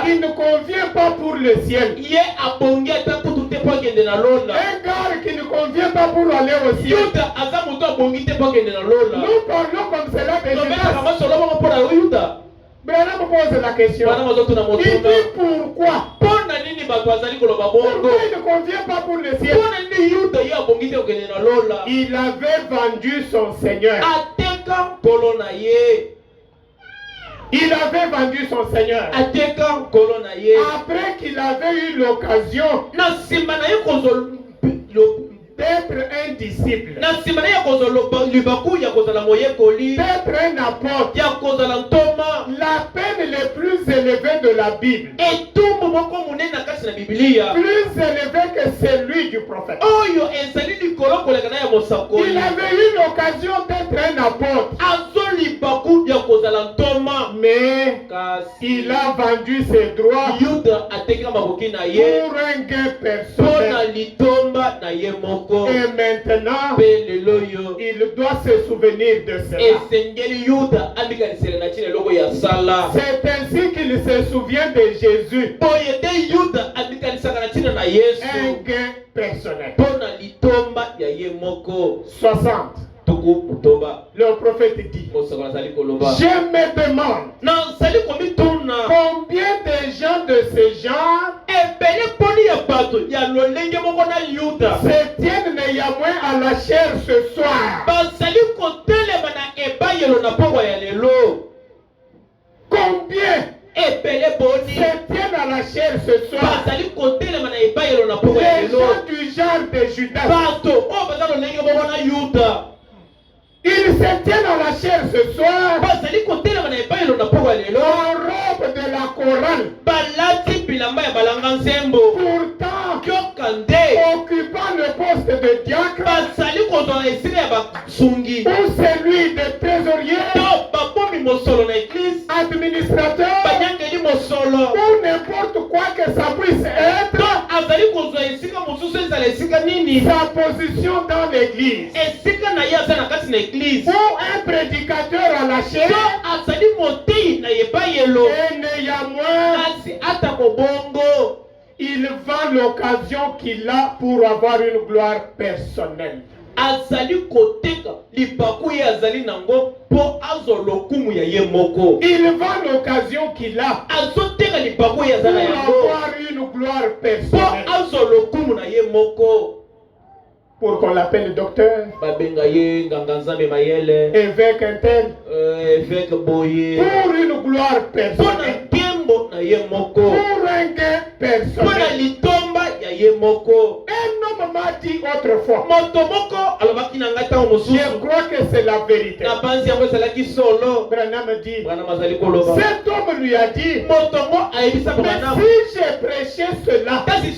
qui ne convient pas pour le ciel, un gars qui ne convient pas pour aller au ciel. Nous parlons comme cela de Judas. Branham pose la question. Il dit pourquoi? Pourquoi il ne convient pas pour le ciel? Il avait vendu son Seigneur. Il avait vendu son Seigneur. Après qu'il avait eu l'occasion d'être un disciple, d'être un apôtre, la peine les plus élevée de la Bible, plus élevé que celui du prophète. Il avait eu l'occasion d'être un apôtre, mais il a vendu ses droits pour un gain personnel. Et maintenant, il doit se souvenir de cela. C'est ainsi qu'il se souvient de Jésus. Un gain personnel. 60. Le prophète dit, je me demande combien de gens de ce genre se tiennent néanmoins à la chair ce soir. Combien se tiennent à la chair ce soir? Les gens du genre de Judas. Ils se tiennent à la chair ce soir en robe de la chorale. Pourtant, occupant le poste de diacre ou celui de trésorier, administrateur, ou n'importe quoi que ça puisse être, sa position dans l'église, ou un prédicateur à la chair, et néanmoins, il vend l'occasion qu'il a pour avoir une gloire personnelle. Il vend l'occasion qu'il a pour avoir une gloire personnelle. Pour qu'on l'appelle docteur, évêque un tel, pour une gloire personnelle, pour un gain personnel. Un homme m'a dit autrefois, je crois que c'est la vérité. Branham dit, cet homme lui a dit, mais si j'ai prêché cela, si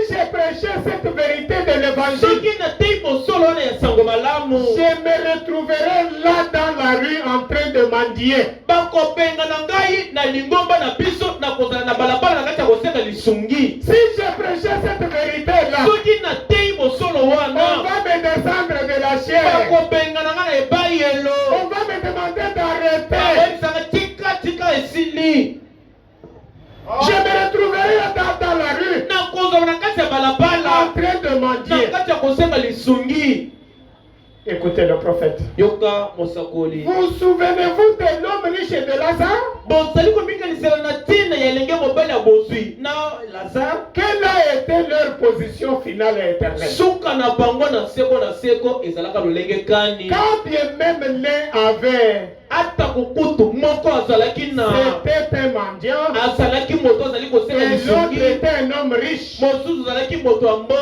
j'ai prêché cette vérité de l'évangile, je me retrouverai là dans la rue en train de mendier. Si je prêchais cette vérité-là, on va me descendre de la chair. On va me demander d'arrêter. Je me retrouverai dans la rue en train de mendier. Écoutez le prophète. Vous souvenez-vous de l'homme riche et de Lazare? Quelle a été leur position finale et éternelle? Quand bien même l'un avait C'était un mendiant. Et l'autre était un homme riche.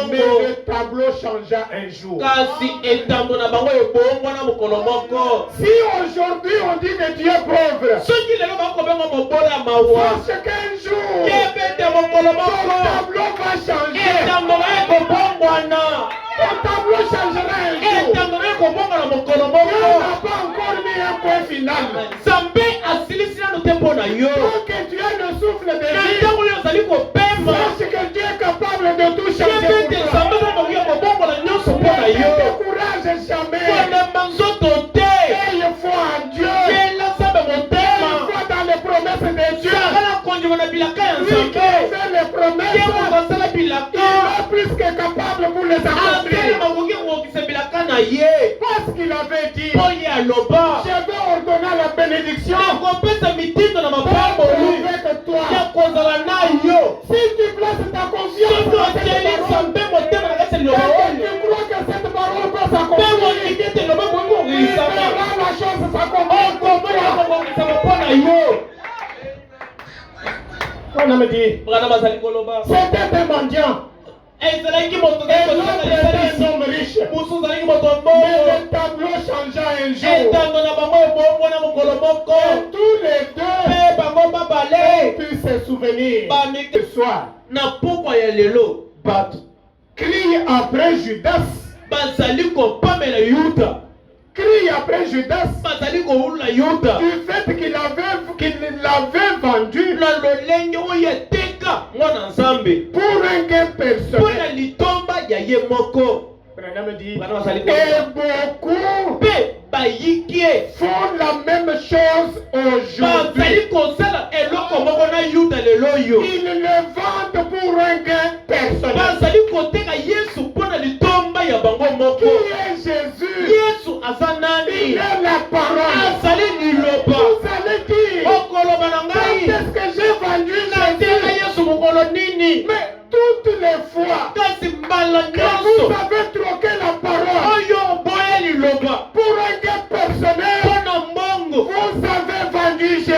Mais le tableau changea un jour. Si aujourd'hui on dit que Dieu est pauvre, parce qu'un jour ton tableau va changer. Ton tableau changera un jour. Dieu n'a pas encore mis un point final. Tant que Dieu ne souffle de vie, sache que Dieu est capable de tout changer pour toi. Ne décourage jamais. Ayez foi en Dieu. Ayez foi dans les promesses de Dieu. Lui qui fait les promesses, il est plus que capable pour les accomplir. Parce qu'il avait dit, je vais ordonner la bénédiction. Avec toi. Si tu places ta confiance dans cette parole, et que tu crois que cette parole peut s'accomplir, il verra la chose s'accomplir pour toi. On me dit, c'était un mendiant. Et l'autre était un homme riche. Mais le tableau changea un jour. Et tous les deux ont pu se souvenir ce soir. Crie après Judas. Crie après Judas du fait qu'il l'avait vendu pour un gain personnel. Et beaucoup font la même chose aujourd'hui. Ils le vendent pour un gain personnel. Qui est Jésus? Il est la parole. Vous allez dire, quand est-ce que j'ai vendu Jésus? Mais toutes les fois que vous avez troqué la parole pour un gain personnel, vous avez vendu Jésus.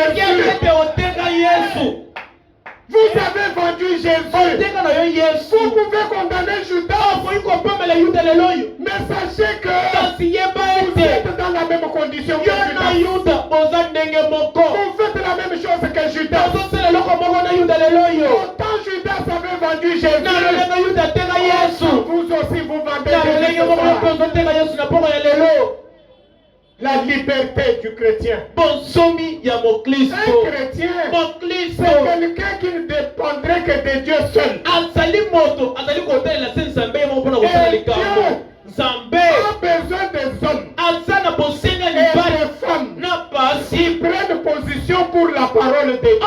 Vous avez vendu Jésus. Vous pouvez condamner Judas. Mais sachez que vous êtes dans la même condition que Judas. Vous faites la même chose que Judas. Autant Judas avait vendu Jésus, vous aussi vous vendez Jésus. La liberté du chrétien. Un chrétien, c'est quelqu'un qui ne dépendrait que de Dieu seul. Et Dieu a besoin des hommes et des femmes qui prennent position pour la parole de Dieu.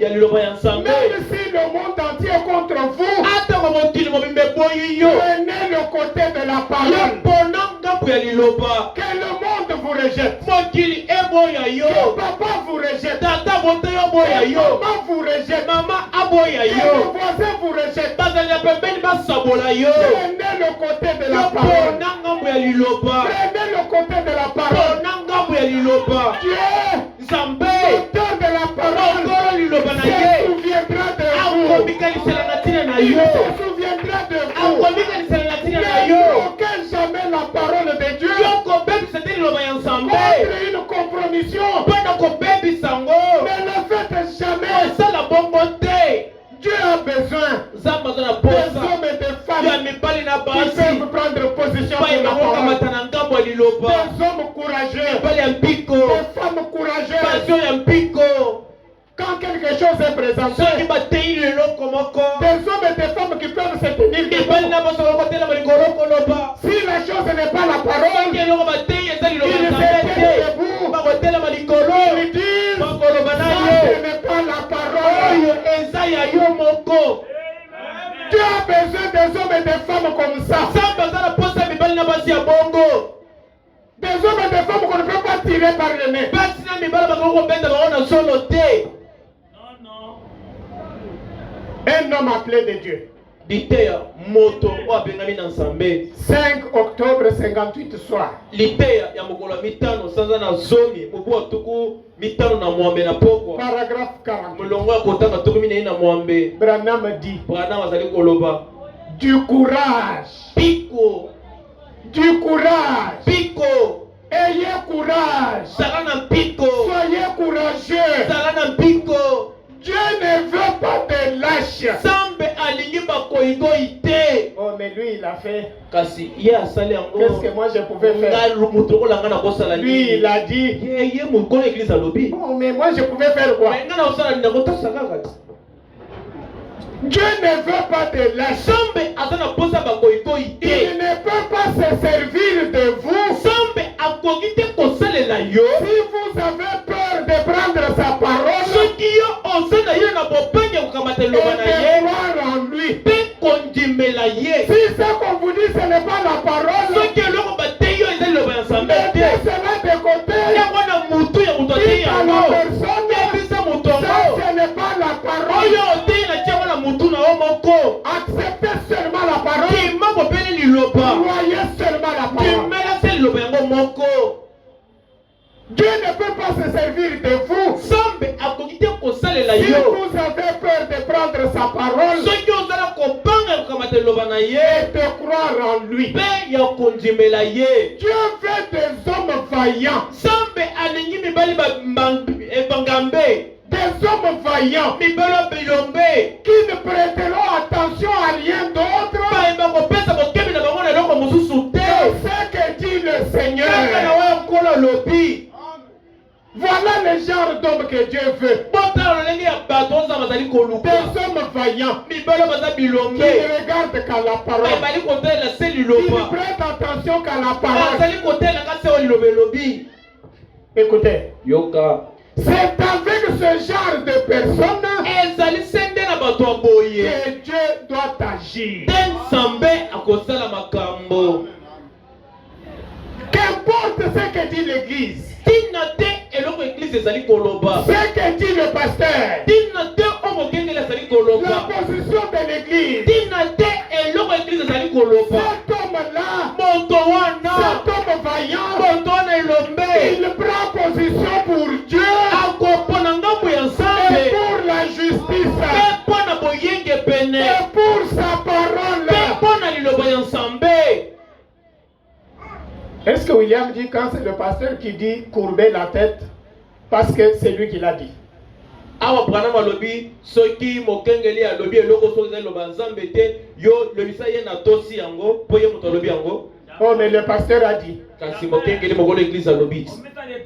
Même si le monde entier est contre vous, prenez le côté de la parole. Que le monde vous rejette, que papa vous rejette, que maman vous rejette, que vos voisins vous rejettent. Prenez le côté de la parole. Prenez le côté de la parole. Dieu, l'auteur de la parole, se souviendra de vous. Il se souviendra de vous. Ne bloquez jamais la parole de Dieu contre une compromission. Ne le faites jamais. Dieu a besoin des hommes et des femmes qui peuvent prendre position pour la parole. Des hommes courageux, des femmes courageuses. Quand quelque chose est présenté, des hommes et des femmes qui peuvent se tenir debout. Si la chose n'est pas la parole, ils se tiennent debout. Ils disent, ça n'est pas la parole. Dieu a besoin des hommes et des femmes comme ça. Des hommes et des femmes qu'on ne peut pas tirer par le nez. Un homme appelé de Dieu. liteya moto o abengami na nzambe 5 octobre 58 soir. liteya ya mokolo ya mitano sanza na zomi mobu wa tuku mitano na mwambe na pokwa Paragraphe 40. molongo ya kotanga tuku minei na mwambe Branham dit Branham azali koloba du courage. piko Du courage. piko Ayez courage. zala na piko Soyez courageux. zala na piko Dieu ne veut pas de lâches. nzambe alingi bakoyigoyi te Oh, mais lui, il a fait. kasi ye asali yango Qu'est-ce que moi je pouvais faire? ngai moto lokola ngai nakosala Lui, il a dit. ye mokolo eglise alobi Oh, mais moi je pouvais faire quoi? mais ngai nakosala nini nakotasa kaka te Dieu ne veut pas de lâches. nzambe aza na posa bakoyigoyi Il te ne peut pas se servir de vous. nzambe akoki te kosalela yo Si vous avez peur de prendre sa parole soki yo oza na ye na bopenge kokamata et liloba na de ye croire en lui. mpe kondimela ye Si ce qu'on vous dit ce n'est pas la parole, soki eloko bateyi yo eza liloba ya nzambe mettez te cela de côté. yango na mutu ya moto ateyi Dites à la yango personne, yebisa moto ça yango ce n'est pas la parole. oyo oteyi na tiango na mutu na yo moko Acceptez seulement la parole. kima bopeli liloba Croyez seulement la parole. kimela se liloba yango moko Dieu ne peut pas se servir de vous. nzambe akoki te kosalela Si yo vous avez peur de prendre sa parole soki ozala kobanga ya kokamata liloba na ye et de croire en lui, mpe ya kondimela ye Dieu veut des hommes vaillants. nzambe alingi mibali bangambe Des hommes vaillants mibali bilombe qui ne prêteront attention à rien d'autre bayeba kopesa bokebi na bango na eloko mosusu te que ce que dit le kaka na Seigneur. oyo nkolo alobi Voilà le genre d'homme que Dieu veut. botala lolenge ya bato oyo nzambe azali koluka Des hommes vaillants mibali oyo baza qui bilombe ne regardent qu'à la parole, bayebali kotelela se qui ne liloba prêtent attention qu'à la parole. bazali kotelaka se oyo liloba elobi Écoutez, yoka c'est avec ce genre de personnes ezali se nde na bato ya boye que Dieu doit agir. te nzambe akosala makambo Qu'importe ce que dit l'Église, tina te eloko eglise ezali koloba ce que dit le pasteur, tina te oyo mokengeli azali la koloba position de l'Église, tina te eloko eglise ezali koloba cet homme-là, moto wana cet homme vaillant, moto wana elombe il prend position pour Dieu akopona ngambo ya et nzambe pour la justice mpe mpo na boyenge pene et pour sa mpe parole. mpo na liloba ya nzambe Est-ce que William dit quand c'est le pasteur qui dit courber la tête parce que c'est lui qui l'a dit? awa Branham alobi soki mokengeli alobi eloko soki eza liloba ya nzambe te yo lobisa ye na tosi yango mpo ye moto alobi yango Oh, mais le pasteur a dit. kasi mokengeli mokolo eglise alobi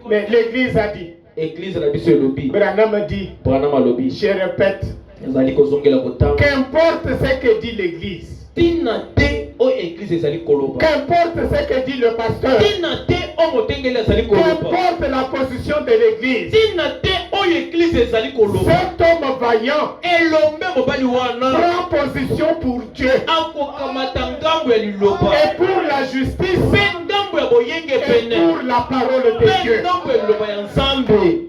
Mais l'église a dit. eglise na biso elobi Branham dit. Branham alobi Je répète. ezali kozongela kotanga Qu'importe ce que dit l'église. tina te oyo eglise ezali koloba Qu'importe ce que dit le pasteur. tina te oyo mokengeli azali koloba Qu'importe la position de l'église. tina te oyo eglise ezali koloba Cet homme vaillant elombe mobali wana prend position pour Dieu akokamata ngambo ya liloba et pour la justice mpe ngambo ya boyenge et pene pour la parole de mpe Dieu. ngambo ya liloba ya nzambe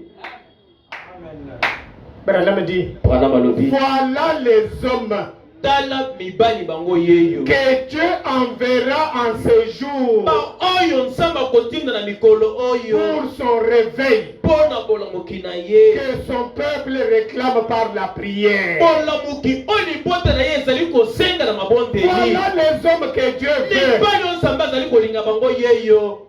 Branham dit. Branham alobi Voilà les hommes tala mibali bango yeyo que Dieu enverra en ces jours oyo nzambe akotinda na mikolo oyo pour son réveil mpo na bolamuki na ye que son peuple réclame par la prière. bolamuki oyo libota na ye ezali kosenga na mabondeli Voilà les hommes que Dieu veut. mibali oyo nzambe azali kolinga bango yeyo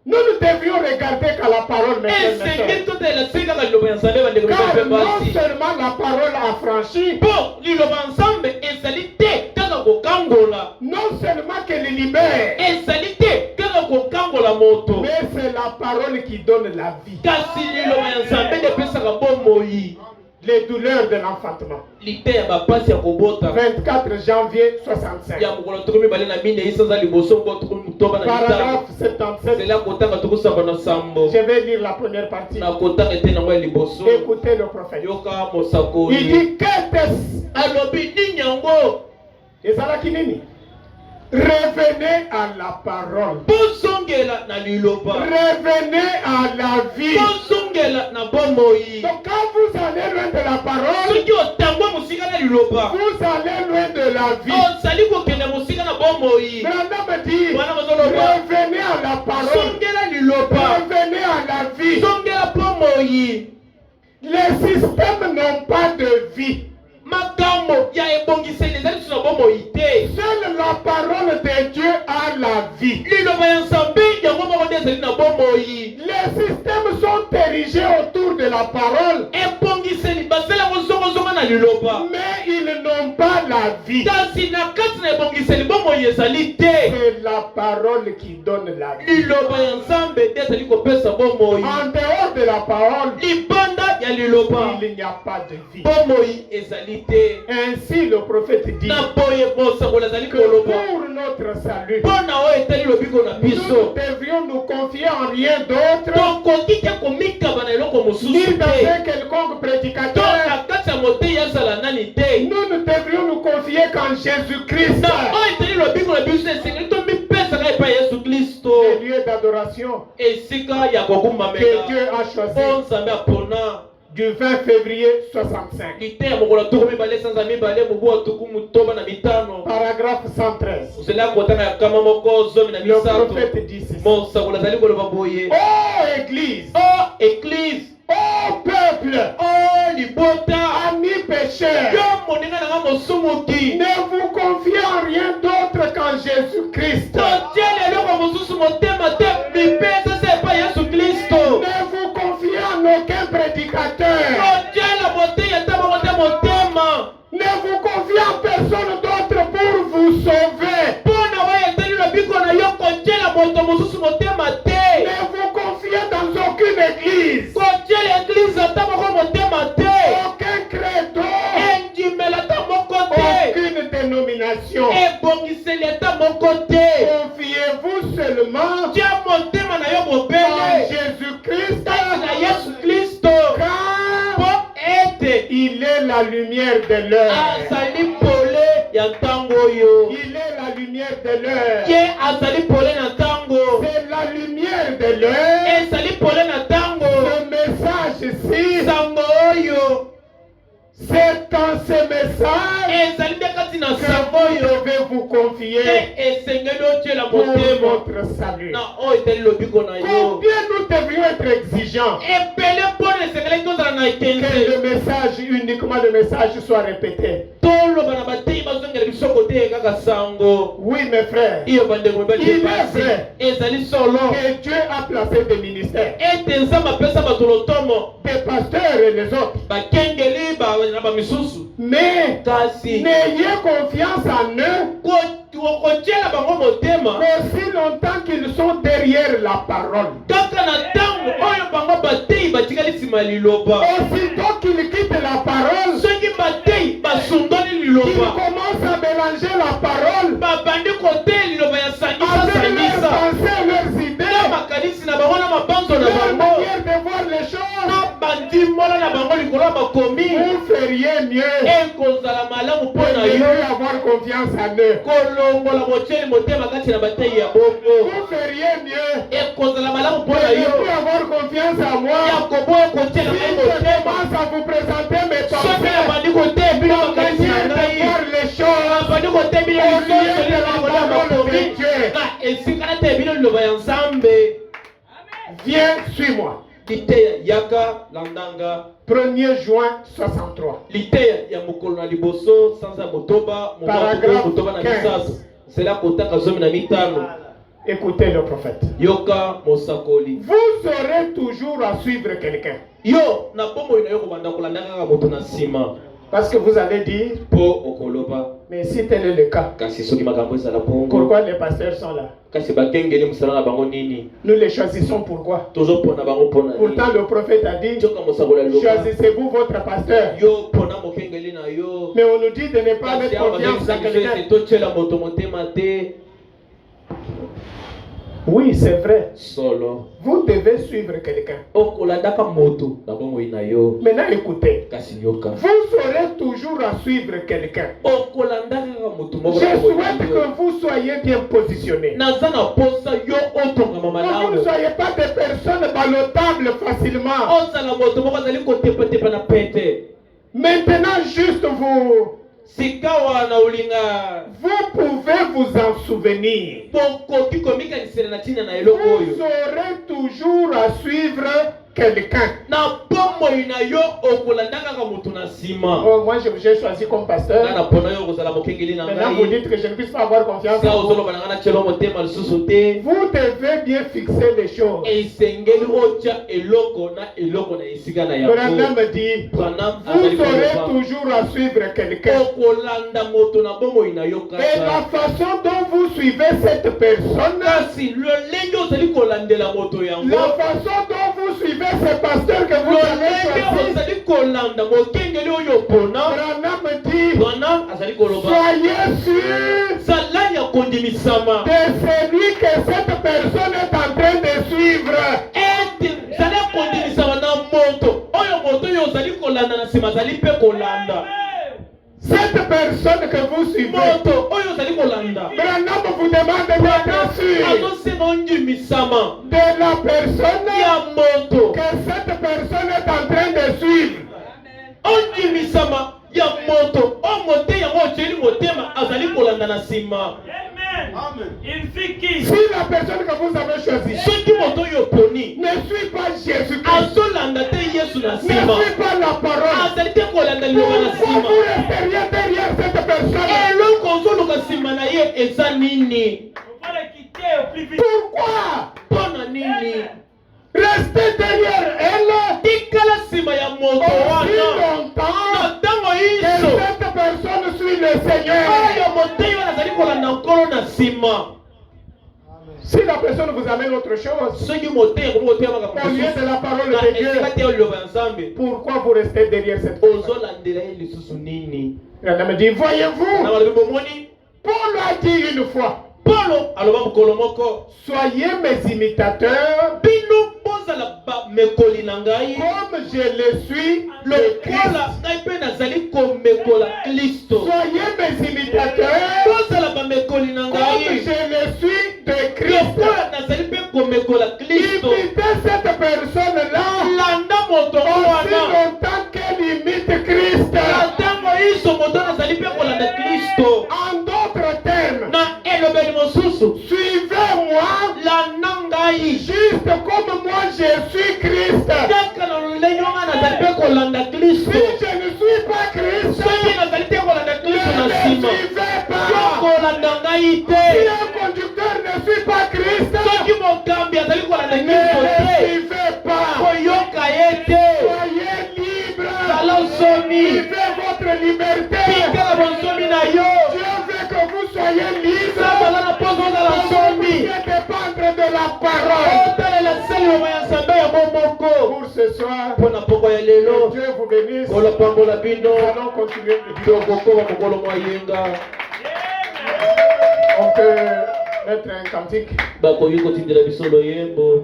Nous ne devions regarder qu'à la parole esengeli maintenant. totala se kaka liloba ya nzambe bandeko Car mpe non basi seulement la parole a franchi, mpo liloba ya nzambe ezali te kaka kokangola non seulement qu'elle libère, ezali te kaka kokangola moto mais c'est la parole qui donne la vie. kasi liloba ya nzambe nde epesaka bomoi Les douleurs de l'enfantement. lite ya bapasi ya kobota 24 janvier 65. ya mokolo tuku mibale na minei sanza liboso mpo tuku motoba na mitano Paragraphe 77. zela kotanga tukusamba na sambo Je vais lire la première partie. na kotanga ete nango ya liboso Écoutez le prophète. yoka Il mosakoli dit qu'est-ce alobi nini yango ezalaki nini? Revenez à la parole. Revenez à la vie. Donc quand vous allez loin de la parole, vous allez loin de la vie. Brandon me dit, revenez à la parole. Revenez à la vie. Les systèmes n'ont pas de vie. Seule la parole de Dieu a la vie. Les systèmes sont érigés autour de la parole, mais ils n'ont pas la vie. C'est la parole qui donne la vie. En dehors de la parole, il n'y a pas de vie. Ainsi le prophète dit que pour notre salut, nous devrions nous confier en rien d'autre, ni dans un quelconque prédicateur. Nous ne devrions nous confier qu'en Jésus-Christ, le lieu d'adoration que Dieu a choisi du 20 février 65. Paragraphe 113. Le prophète dit ceci. Oh Église, oh peuple, amis pécheurs, ne vous confiez en rien d'autre qu'en Jésus-Christ. Ne vous confiez en aucun prédicateur. Ne vous confiez en personne d'autre pour vous sauver. Ne vous confiez dans aucune église, aucun credo, aucune dénomination. Confiez-vous seulement en Jésus-Christ, car il est la lumière de l'heure. Il est la lumière de l'heure. C'est la lumière de l'heure. Ce message-ci, c'est dans ce message que vous devez vous confier pour votre salut. Combien nous devrions être exigeants que le message, uniquement le message, soit répété. Oui, mes frères, il est vrai que Dieu a placé des ministères, des pasteurs et les autres. Mais n'ayez confiance en eux aussi longtemps qu'ils sont derrière la parole. Aussitôt qu'ils quittent la parole, ils commencent à mélanger la parole avec leurs pensées, leurs idées, leur manière de voir les choses. Vous feriez mieux de avoir confiance en eux. Vous feriez mieux de avoir confiance en moi. Si je commence à vous présenter mes pensées, ma manière de voir les choses, au lieu de la parole de Dieu. Viens, suis-moi. 1er juin 63. Paragraphe 15. Écoutez le prophète. Vous aurez toujours à suivre quelqu'un. Parce que vous allez dire, mais si tel est le cas, pourquoi les pasteurs sont là? Nous les choisissons pourquoi? Pourtant le prophète a dit, choisissez-vous votre pasteur. Mais on nous dit de ne pas mettre confiance dans quelqu'un. Oui, c'est vrai. Solo. Vous devez suivre quelqu'un. Maintenant, écoutez. Vous serez toujours à suivre quelqu'un. Je souhaite que vous soyez bien positionnés. Que vous ne soyez pas des personnes ballottables facilement. Maintenant, juste vous pouvez vous en souvenir. Vous aurez toujours à suivre quelqu'un. Oh, moi, j'ai choisi comme pasteur. Maintenant, vous dites que je ne puisse pas avoir confiance en vous. Vous devez bien fixer les choses. Branham me dit, vous aurez toujours à suivre quelqu'un. Et la façon dont vous suivez cette personne, la façon dont vous suivez ce pasteur que vous avez choisi, Branham me dit, soyez sûr de celui que cette personne est en train de suivre. Cette personne que vous suivez, Branham vous demande bien sûr de la personne que cette personne est en train de suivre. Si la personne que vous avez choisie ne suit pas Jésus-Christ, ne suit pas la parole, pourquoi vous resteriez derrière cette personne? Pourquoi? Restez derrière elle aussi longtemps que cette personne suit le Seigneur. Si la personne vous amène autre chose, au lieu de la parole de Dieu, pourquoi vous restez derrière cette personne? Il me dit, voyez-vous, Paul a dit une fois, soyez mes imitateurs comme je le suis de Christ. Soyez mes imitateurs comme je le suis de Christ. Imitez cette personne-là aussi longtemps qu'elle imite Christ. En d'autres termes, suivez-moi juste comme moi je suis Christ. Si je ne suis pas Christ, ne me suivez pas. Si un conducteur ne suit pas Christ, ne le suivez pas. Soyez libre. Vivez votre liberté. Dieu veut que vous soyez libre. Vous puissiez dépendre de la parole. Pour ce soir, que Dieu vous bénisse. Nous allons continuer de dire. On peut mettre un cantique.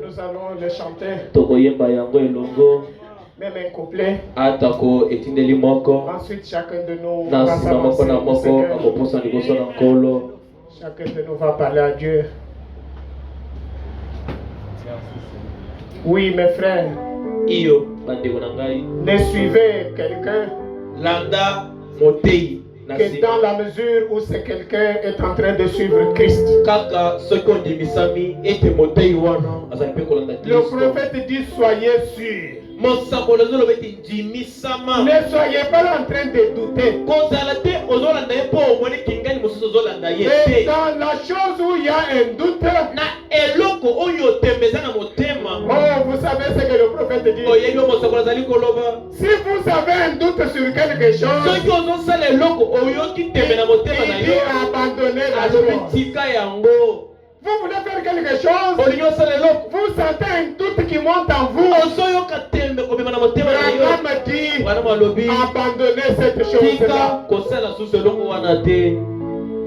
Nous allons le chanter. Même un couplet. Ensuite, chacun de nous va s'avancer au Seigneur. Chacun de nous va parler à Dieu. Oui, mes frères. Ne suivez quelqu'un que dans la mesure où c'est quelqu'un est en train de suivre Christ. Le prophète dit soyez sûrs. Ne soyez pas en train de douter. Et dans la chose où il y a un doute, vous savez ce que le prophète dit. Si vous avez un doute sur quelque chose, il dit abandonnez la chose. Vous voulez faire quelque chose, vous sentez un doute qui monte en vous. Branham dit abandonnez cette chose-là.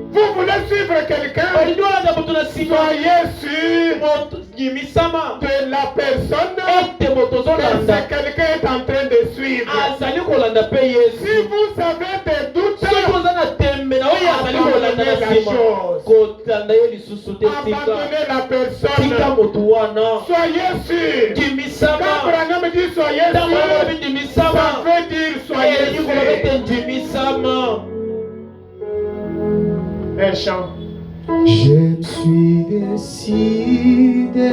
Vous Vous voulez suivre quelqu'un? Soyez sûr de la personne que ce quelqu'un est en train de suivre. Si vous avez des doutes, abandonnez la personne. Soyez sûr. Quand Branham dit soyez sûr, ça veut dire soyez sûr. Un chant. Je me suis décidé